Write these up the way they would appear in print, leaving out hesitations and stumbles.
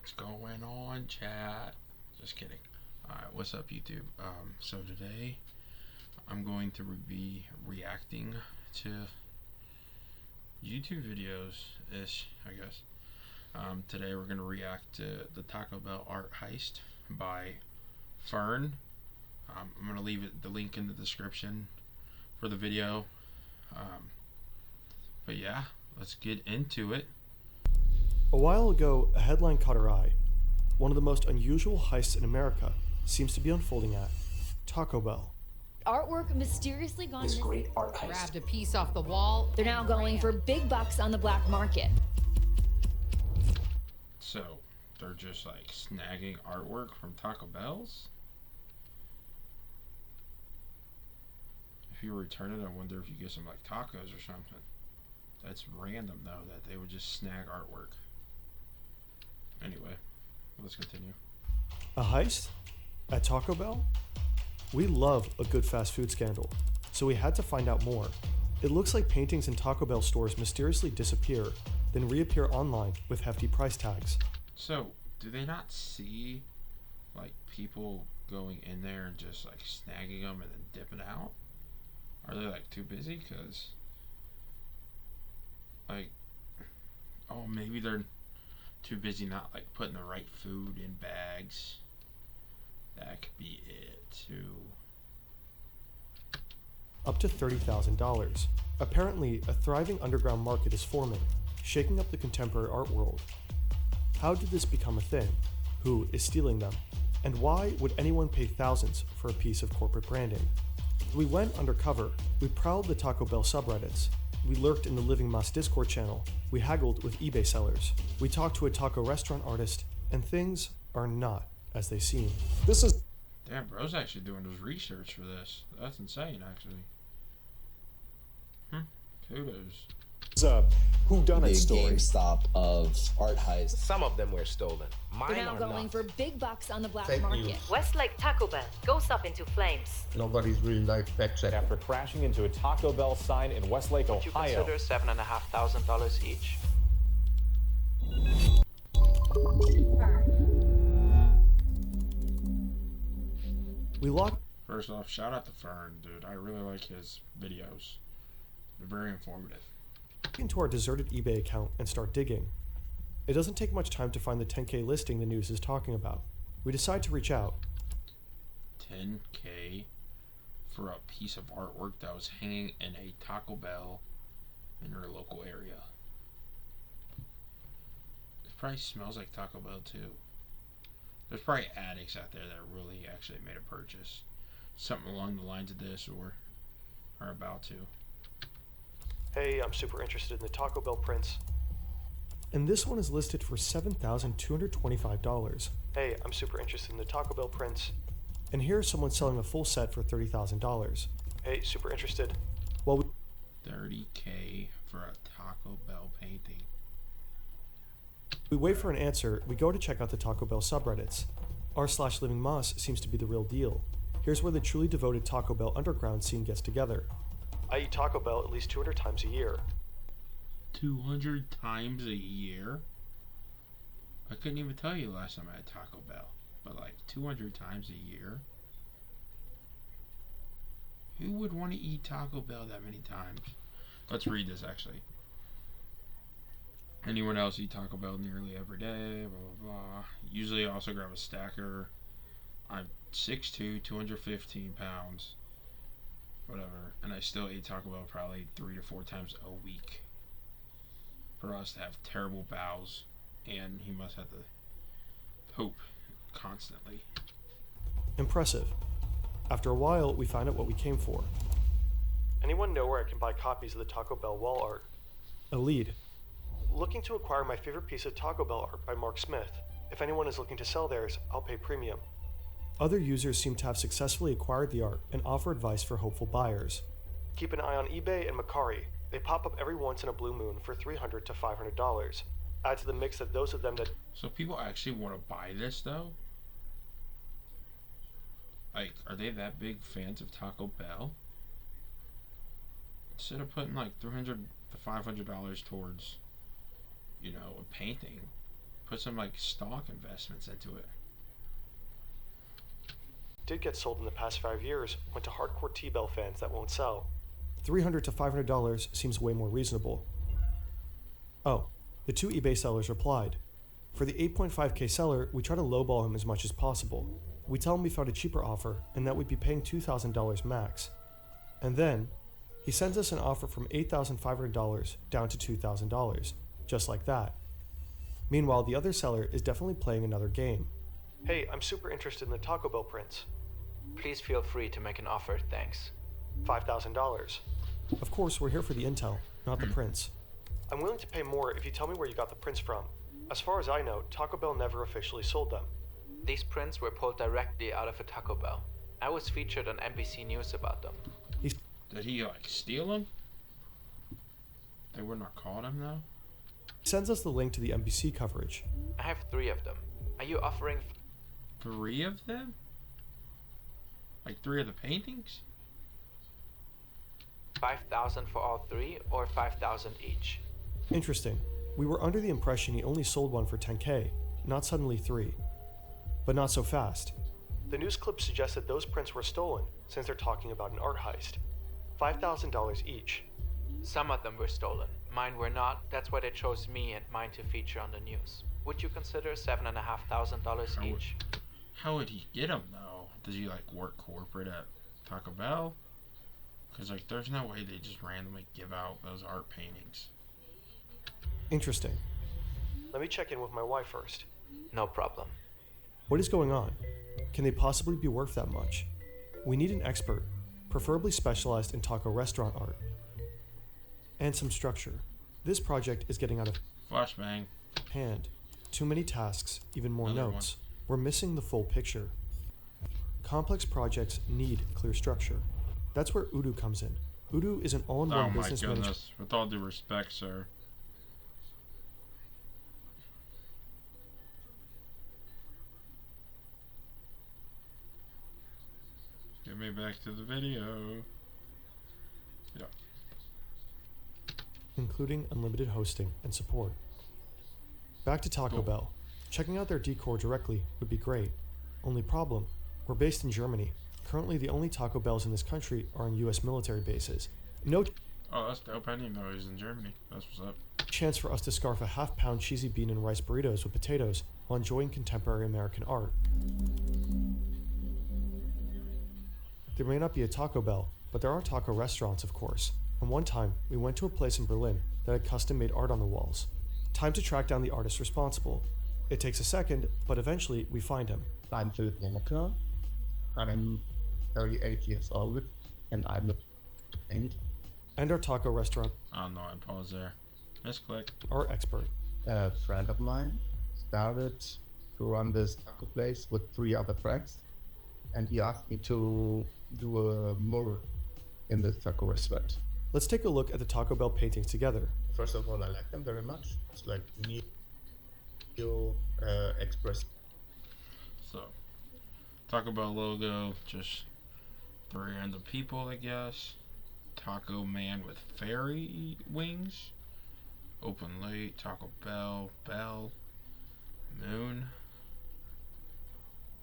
What's going on, chat? Just kidding. Alright, what's up, YouTube? So today I'm going to be reacting to YouTube videos-ish, I guess. Today we're going to react to the Taco Bell art heist by Fern. I'm going to leave the link in the description for the video. But yeah, let's get into it. A while ago, a headline caught our eye. One of the most unusual heists in America seems to be unfolding at Taco Bell. Artwork mysteriously gone. This great art heist. Grabbed a piece off the wall. They're now going for big bucks on the black market. So, they're just like snagging artwork from Taco Bell's? If you return it, I wonder if you get some like tacos or something. That's random though, that they would just snag artwork. Anyway, let's continue. A heist? At Taco Bell? We love a good fast food scandal, so we had to find out more. It looks like paintings in Taco Bell stores mysteriously disappear, then reappear online with hefty price tags. So, do they not see like people going in there and just like snagging them and then dipping out? Are they like too busy? Cause like, oh, maybe they're too busy not like putting the right food in bags. That could be it too. Up to $30,000. Apparently, a thriving underground market is forming, shaking up the contemporary art world. How did this become a thing? Who is stealing them? And why would anyone pay thousands for a piece of corporate branding? We went undercover. We prowled the Taco Bell subreddits. We lurked in the Living Mas Discord channel. We haggled with eBay sellers. We talked to a taco restaurant artist, and things are not as they seem. This is Damn, bro's actually doing his research for this. That's insane, actually. Kudos. a whodunit story. GameStop of art heist. Some of them were stolen. Mine They're now are going not. for big bucks on the black Fake market. news. Westlake Taco Bell goes up into flames. Nobody's really like fact checking. After crashing into a Taco Bell sign in Westlake, Would you Ohio. consider $7,500 each? We locked First off, shout out to Fern, dude. I really like his videos. They're very informative. into our deserted eBay account and start digging. It doesn't take much time to find the 10K listing the news is talking about. We decide to reach out. 10K for a piece of artwork that was hanging in a Taco Bell in your local area. It probably smells like Taco Bell too. There's probably addicts out there that really actually made a purchase. Something along the lines of this or are about to. Hey, I'm super interested in the Taco Bell prints. And this one is listed for $7,225. Hey, I'm super interested in the Taco Bell prints. And here's someone selling a full set for $30,000. Hey, super interested. Well, 30K for a Taco Bell painting. we wait for an answer. We go to check out the Taco Bell subreddits. r/Living Mas seems to be the real deal. Here's where the truly devoted Taco Bell underground scene gets together. I eat Taco Bell at least 200 times a year. 200 times a year? I couldn't even tell you last time I had Taco Bell. But like 200 times a year? Who would want to eat Taco Bell that many times? Let's read this actually. Anyone else eat Taco Bell nearly every day? Blah, blah, blah. Usually I also grab a stacker. I'm 6'2", 215 pounds. Whatever. And I still eat Taco Bell probably 3 to 4 times a week. For us to have terrible bowels. And he must have to poop constantly. Impressive. After a while, we find out what we came for. Anyone know where I can buy copies of the Taco Bell wall art? A lead. Looking to acquire my favorite piece of Taco Bell art by Mark Smith. If anyone is looking to sell theirs, I'll pay premium. Other users seem to have successfully acquired the art and offer advice for hopeful buyers. Keep an eye on eBay and Macari. They pop up every once in a blue moon for $300 to $500. Add to the mix that those of them that... So people actually want to buy this though? Like, are they that big fans of Taco Bell? Instead of putting like $300 to $500 towards, you know, a painting, put some like stock investments into it. Did get sold in the past 5 years went to hardcore T-Bell fans that won't sell. $300 to $500 seems way more reasonable. Oh, the 2 eBay sellers replied. For the 8.5K seller, we try to lowball him as much as possible. We tell him we found a cheaper offer and that we'd be paying $2,000 max. And then, he sends us an offer from $8,500 down to $2,000, just like that. Meanwhile, the other seller is definitely playing another game. Hey, I'm super interested in the Taco Bell prints. Please feel free to make an offer, thanks. $5,000. Of course, we're here for the intel, not the prints. I'm willing to pay more if you tell me where you got the prints from. As far as I know, Taco Bell never officially sold them. These prints were pulled directly out of a Taco Bell. I was featured on NBC News about them. Did he like steal them? They would not caught him though. He sends us the link to the NBC coverage. I have 3 of them. Are you offering 3 of them? Like 3 of the paintings? 5,000 for all 3 or 5,000 each? Interesting. We were under the impression he only sold one for $10K, not suddenly 3. But not so fast. The news clip suggests that those prints were stolen, since they're talking about an art heist. $5,000 each. Some of them were stolen. Mine were not. That's why they chose me and mine to feature on the news. Would you consider $7,500 each? How would he get them though? Does he like work corporate at Taco Bell? Because like there's no way they just randomly give out those art paintings. Interesting. Let me check in with my wife first. No problem. What is going on? Can they possibly be worth that much? We need an expert, preferably specialized in taco restaurant art. And some structure. This project is getting out of Flashbang. hand. Too many tasks, even more Another notes. We're missing the full picture. Complex projects need clear structure. That's where Udo comes in. Udo is an all-in-one Oh my business manager. goodness. With all due respect, sir. Get me back to the video. Yeah. Including unlimited hosting and support. Back to Taco Cool. Bell. Checking out their decor directly would be great. Only problem, we're based in Germany. Currently the only Taco Bells in this country are on US military bases. No Oh, that's dope. I didn't know he was in Germany. That's what's up. chance for us to scarf a half-pound cheesy bean and rice burritos with potatoes while enjoying contemporary American art. There may not be a Taco Bell, but there are taco restaurants, of course. And one time, we went to a place in Berlin that had custom-made art on the walls. Time to track down the artist responsible. It takes a second, but eventually we find him. I'm Philip Walker. I'm 38 years old and I'm a paint. And our taco restaurant Oh no, I paused there. Misclick. art expert. A friend of mine started to run this taco place with 3 other friends, and he asked me to do a mural in this taco restaurant. Let's take a look at the Taco Bell paintings together. First of all, I like them very much. It's like Neo Express. So, Taco Bell logo, just 3 random people, I guess. Taco Man with fairy wings. Open late, Taco Bell, Bell, Moon.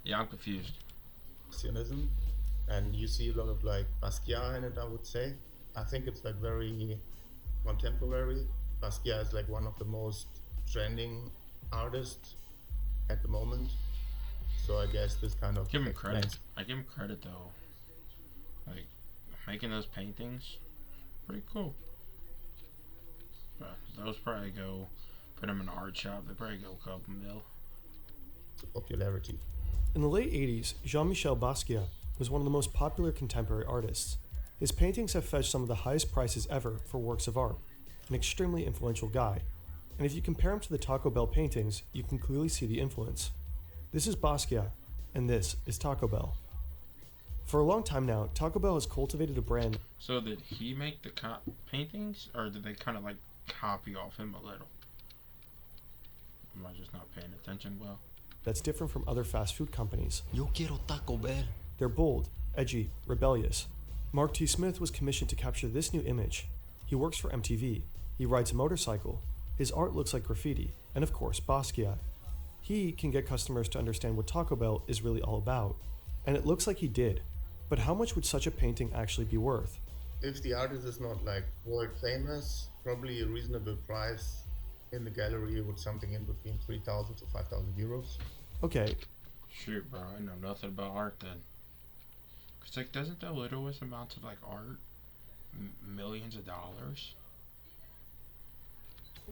Yeah, I'm confused. Expressionism, and you see a lot of like Basquiat in it, I would say. I think it's like very contemporary. Basquiat is like one of the most trending artists at the moment, so I guess this kind of Give him credit. explains- I give him credit though. Like, making those paintings, pretty cool. But those probably go, put them in an art shop, they probably go a couple mil. the popularity. In the late 80s, Jean-Michel Basquiat was one of the most popular contemporary artists. His paintings have fetched some of the highest prices ever for works of art. An extremely influential guy. And if you compare him to the Taco Bell paintings, you can clearly see the influence. This is Basquiat, and this is Taco Bell. For a long time now, Taco Bell has cultivated a brand. So did he make the paintings, or did they kind of like copy off him a little? Am I just not paying attention well? That's different from other fast food companies. Yo quiero Taco Bell. They're bold, edgy, rebellious. Mark T. Smith was commissioned to capture this new image. He works for MTV. He rides a motorcycle. His art looks like graffiti. And of course, Basquiat. He can get customers to understand what Taco Bell is really all about, and it looks like he did. But how much would such a painting actually be worth? If the artist is not like world famous, probably a reasonable price in the gallery would something in between 3,000 to 5,000 euros. Okay. Shoot, bro, I know nothing about art then. Cause like, doesn't the littlest amounts of like art millions of dollars?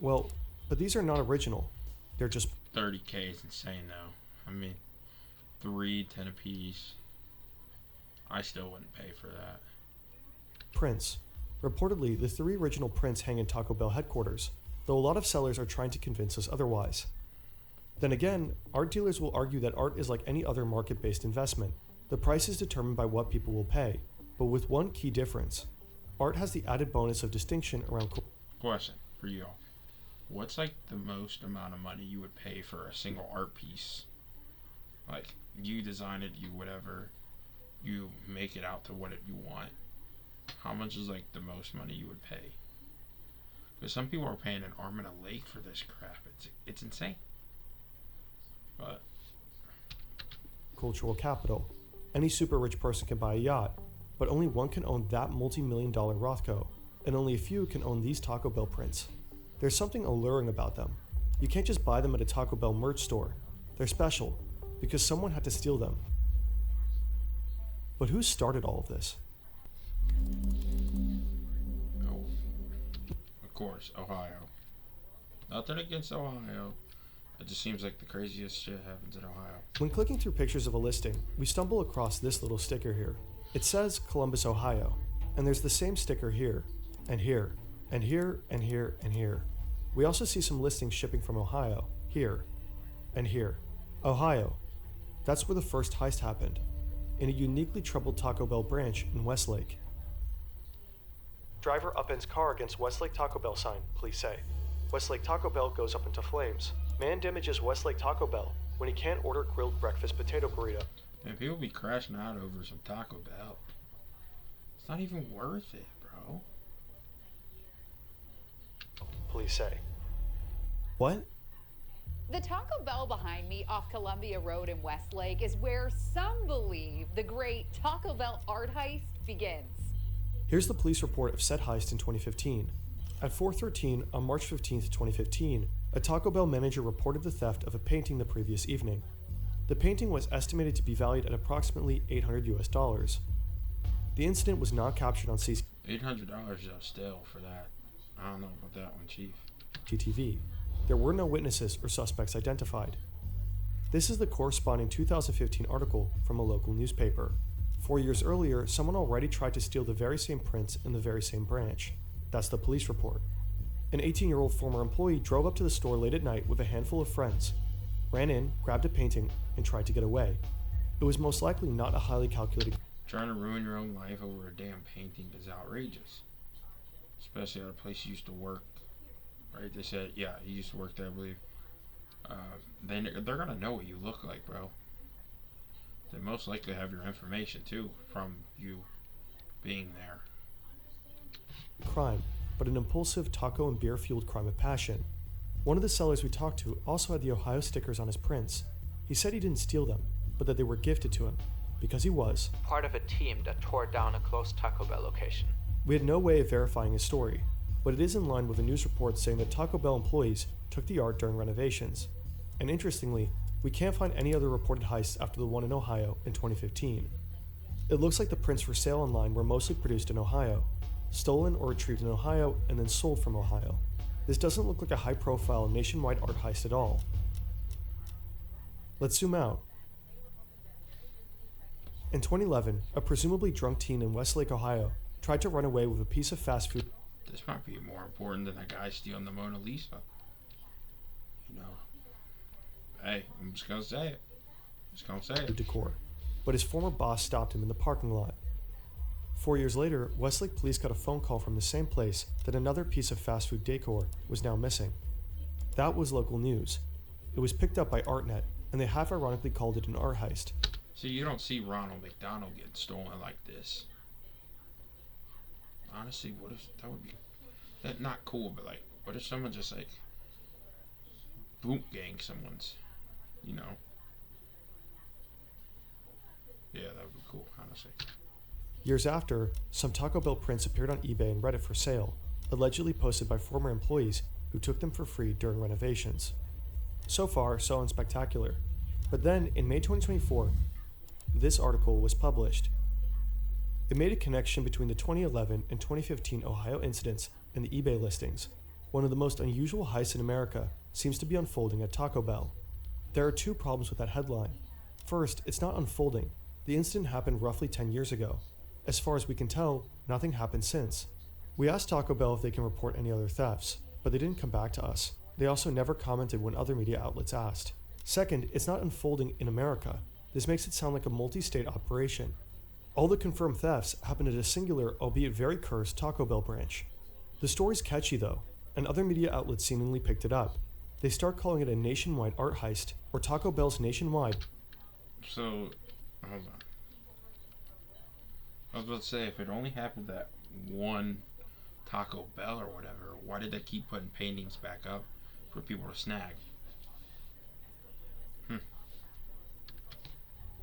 Well, but these are not original. They're just 30K is insane though. I mean, 10 a piece. I still wouldn't pay for that. prints. Reportedly, the 3 original prints hang in Taco Bell headquarters, though a lot of sellers are trying to convince us otherwise. Then again, art dealers will argue that art is like any other market-based investment. The price is determined by what people will pay, but with one key difference. Art has the added bonus of distinction around... Question for you all. What's like the most amount of money you would pay for a single art piece? Like, you design it, you whatever, you make it out to what you want. How much is like the most money you would pay? Because some people are paying an arm and a leg for this crap. It's insane. But cultural capital. Any super rich person can buy a yacht, but only one can own that multi-million-dollar Rothko, and only a few can own these Taco Bell prints. There's something alluring about them. You can't just buy them at a Taco Bell merch store. They're special, because someone had to steal them. But who started all of this? oh, of course, Ohio. Nothing against Ohio. It just seems like the craziest shit happens in Ohio. When clicking through pictures of a listing, we stumble across this little sticker here. It says Columbus, Ohio, and there's the same sticker here, and here, and here, and here, and here. We also see some listings shipping from Ohio, here, and here. Ohio. That's where the first heist happened, in a uniquely troubled Taco Bell branch in Westlake. Driver upends car against Westlake Taco Bell sign, police say. Westlake Taco Bell goes up into flames. Man damages Westlake Taco Bell when he can't order grilled breakfast potato burrito. Man, people be crashing out over some Taco Bell. It's not even worth it, bro. Police say. What? The Taco Bell behind me off Columbia Road in Westlake is where some believe the great Taco Bell art heist begins. Here's the police report of said heist in 2015. At 4:13 on March 15, 2015, a Taco Bell manager reported the theft of a painting the previous evening. The painting was estimated to be valued at approximately $800 US. The incident was not captured on $800 though still for that. I don't know about that one, Chief. CCTV. There were no witnesses or suspects identified. This is the corresponding 2015 article from a local newspaper. 4 years earlier, someone already tried to steal the very same prints in the very same branch. That's the police report. An 18-year-old former employee drove up to the store late at night with a handful of friends, ran in, grabbed a painting, and tried to get away. It was most likely not a highly calculated... Trying to ruin your own life over a damn painting is outrageous. Especially at a place you used to work. Right? They said, yeah, he used to work there, I believe. They're gonna know what you look like, bro. They most likely have your information, too, from you being there. Crime, but an impulsive taco and beer-fueled crime of passion. One of the sellers we talked to also had the Ohio stickers on his prints. He said he didn't steal them, but that they were gifted to him, because he was part of a team that tore down a closed Taco Bell location. We had no way of verifying his story, but it is in line with a news report saying that Taco Bell employees took the art during renovations. And interestingly, we can't find any other reported heists after the one in Ohio in 2015. It looks like the prints for sale online were mostly produced in Ohio, stolen or retrieved in Ohio, and then sold from Ohio. This doesn't look like a high-profile nationwide art heist at all. Let's zoom out. In 2011, a presumably drunk teen in Westlake, Ohio, tried to run away with a piece of fast food. This might be more important than a guy stealing the Mona Lisa. You know. Hey, I'm just gonna say it. Just gonna say it. Decor, but his former boss stopped him in the parking lot. 4 years later, Westlake police got a phone call from the same place that another piece of fast food decor was now missing. That was local news. It was picked up by ArtNet, and they half-ironically called it an art heist. See, you don't see Ronald McDonald getting stolen like this. Honestly, what if that would be that not cool, but like, what if someone just like boot gang someone's you know. Yeah, that would be cool, honestly. Years after, some Taco Bell prints appeared on eBay and Reddit for sale, allegedly posted by former employees who took them for free during renovations. So far, so unspectacular. But then, in May 2024, this article was published. It made a connection between the 2011 and 2015 Ohio incidents and the eBay listings. One of the most unusual heists in America seems to be unfolding at Taco Bell. There are two problems with that headline. First, it's not unfolding. The incident happened roughly 10 years ago. As far as we can tell, nothing happened since. We asked Taco Bell if they can report any other thefts, but they didn't come back to us. They also never commented when other media outlets asked. Second, it's not unfolding in America. This makes it sound like a multi-state operation. All the confirmed thefts happened at a singular, albeit very cursed, Taco Bell branch. The story's catchy though, and other media outlets seemingly picked it up. They start calling it a nationwide art heist, or Taco Bell's nationwide. So, hold on. I was about to say, if it only happened at one Taco Bell or whatever, why did they keep putting paintings back up for people to snag?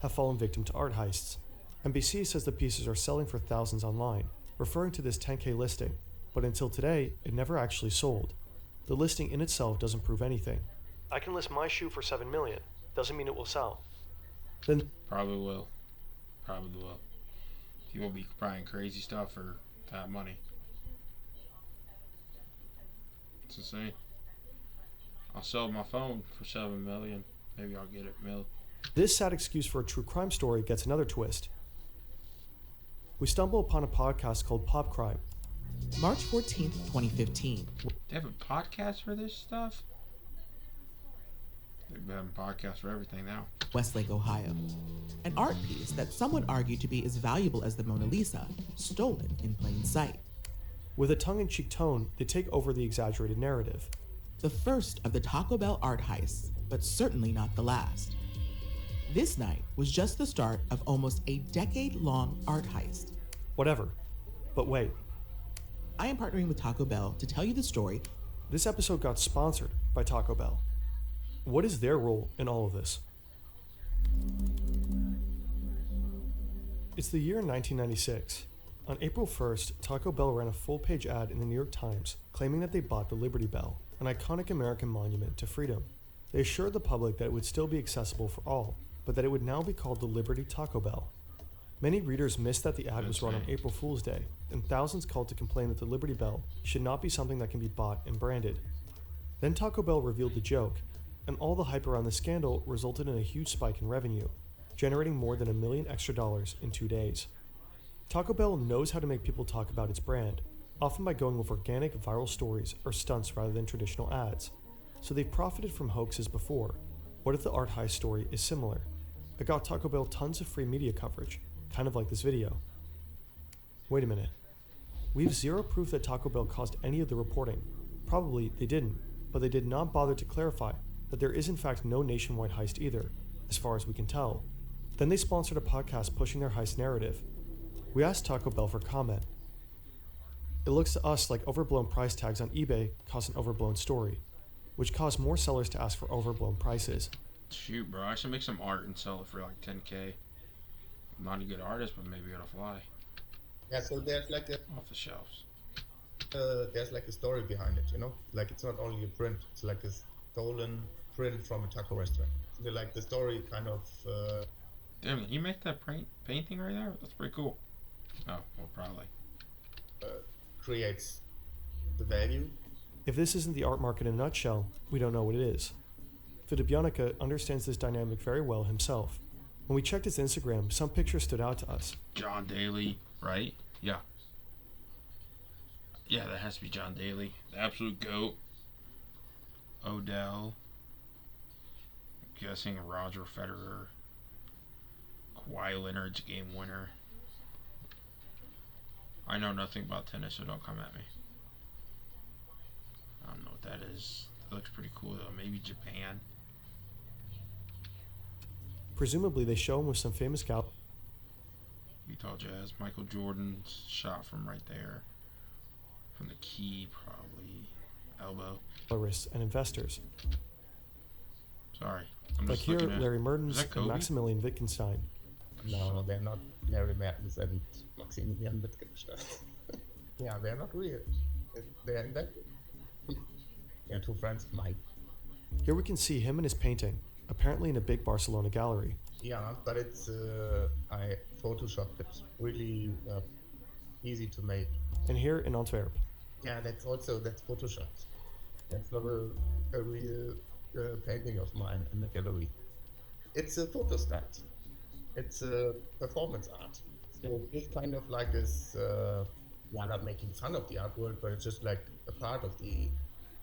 Have fallen victim to art heists. NBC says the pieces are selling for thousands online, referring to this 10K listing, but until today, it never actually sold. The listing in itself doesn't prove anything. I can list my shoe for $7 million. Doesn't mean it will sell. Then Probably will. Probably will. People be buying crazy stuff for that money. It's insane. I'll sell my phone for $7 million. Maybe I'll get it mil. this sad excuse for a true crime story gets another twist. We stumble upon a podcast called Pop Crime. March 14th, 2015. They have a podcast for this stuff? They've been having podcasts for everything now. Westlake, Ohio. An art piece that some would argue to be as valuable as the Mona Lisa, stolen in plain sight. With a tongue-in-cheek tone, they take over the exaggerated narrative. The first of the Taco Bell art heists, but certainly not the last. This night was just the start of almost a decade-long art heist. Whatever. But wait. I am partnering with Taco Bell to tell you the story. This episode got sponsored by Taco Bell. What is their role in all of this? It's the year 1996. On April 1st, Taco Bell ran a full-page ad in the New York Times claiming that they bought the Liberty Bell, an iconic American monument to freedom. They assured the public that it would still be accessible for all, but that it would now be called the Liberty Taco Bell. Many readers missed that the ad was run on April Fool's Day, and thousands called to complain that the Liberty Bell should not be something that can be bought and branded. Then Taco Bell revealed the joke, and all the hype around the scandal resulted in a huge spike in revenue, generating more than $1 million extra in 2 days. Taco Bell knows how to make people talk about its brand, often by going with organic viral stories or stunts rather than traditional ads. So they've profited from hoaxes before. What if the art heist story is similar? It got Taco Bell tons of free media coverage, kind of like this video. Wait a minute. We have zero proof that Taco Bell caused any of the reporting. Probably they didn't, but they did not bother to clarify that there is in fact no nationwide heist either, as far as we can tell. Then they sponsored a podcast pushing their heist narrative. We asked Taco Bell for comment. It looks to us like overblown price tags on eBay cause an overblown story, which caused more sellers to ask for overblown prices. Shoot, bro, I should make some art and sell it for like 10K. I'm not a good artist, but maybe it'll fly. Yeah, so there's like a Off the shelves. there's like a story behind it, you know? Like it's not only a print, it's like a stolen print from a taco restaurant. So like the story kind of Damn, can you make that painting right there? That's pretty cool. Oh, well, probably. creates the value. If this isn't the art market in a nutshell, we don't know what it is. Vidubyanika understands this dynamic very well himself. When we checked his Instagram, some pictures stood out to us. John Daly, right? Yeah. Yeah, that has to be John Daly. The absolute GOAT. Odell. I'm guessing Roger Federer. Kawhi Leonard's game winner. I know nothing about tennis, so don't come at me. I don't know what that is. It looks pretty cool though. Maybe Japan. Presumably they show him with some famous Utah Jazz. Michael Jordan's shot from right there. From the key, probably. Elbow. gallerists and investors. Sorry. I'm Like just here, looking at... Larry Is Mertens that and Kobe? Maximilian Wittgenstein. No, they're not Larry Mertens and Maximilian Wittgenstein. Yeah, they're not real. They're invented. They're two friends of mine. Here we can see him and his painting, apparently in a big Barcelona gallery. Yeah, but it's I photoshopped it. Really easy to make. And here in Antwerp. Yeah, that's photoshopped. That's not a real painting of mine in the gallery. It's a photostat. It's a performance art. So it's kind of like this, not making fun of the artwork, but it's just like a part of the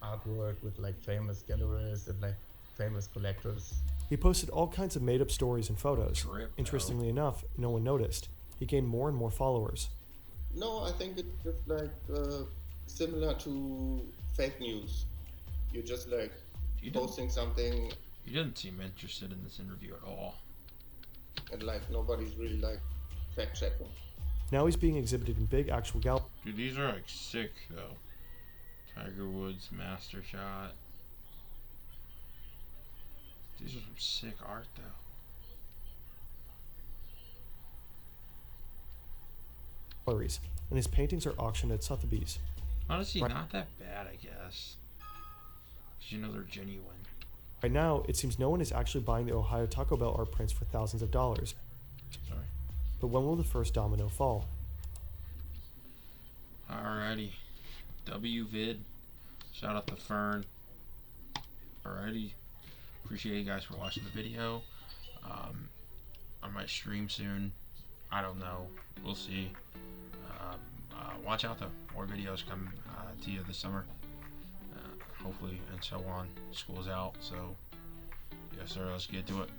artwork with like famous gallerists and like famous collectors. He posted all kinds of made-up stories and photos. Trip, Interestingly enough, no one noticed. He gained more and more followers. No, I think it's just like similar to fake news. You're just like posting something. You didn't seem interested in this interview at all. And like nobody's really like fact checking. Now he's being exhibited in big actual galleries. Dude, these are like sick though. Tiger Woods Master Shot. These are some sick art though. And his paintings are auctioned at Sotheby's. Honestly, not that bad, I guess. Because you know they're genuine. Right now, it seems no one is actually buying the Ohio Taco Bell art prints for thousands of dollars. Sorry. But when will the first domino fall? Alrighty. WVid. Shout out to Fern. Alrighty. Appreciate you guys for watching the video. I might stream soon. I don't know. We'll see. Watch out though. More videos come to you this summer. Hopefully, and so on. School's out, so yes sir, let's get to it.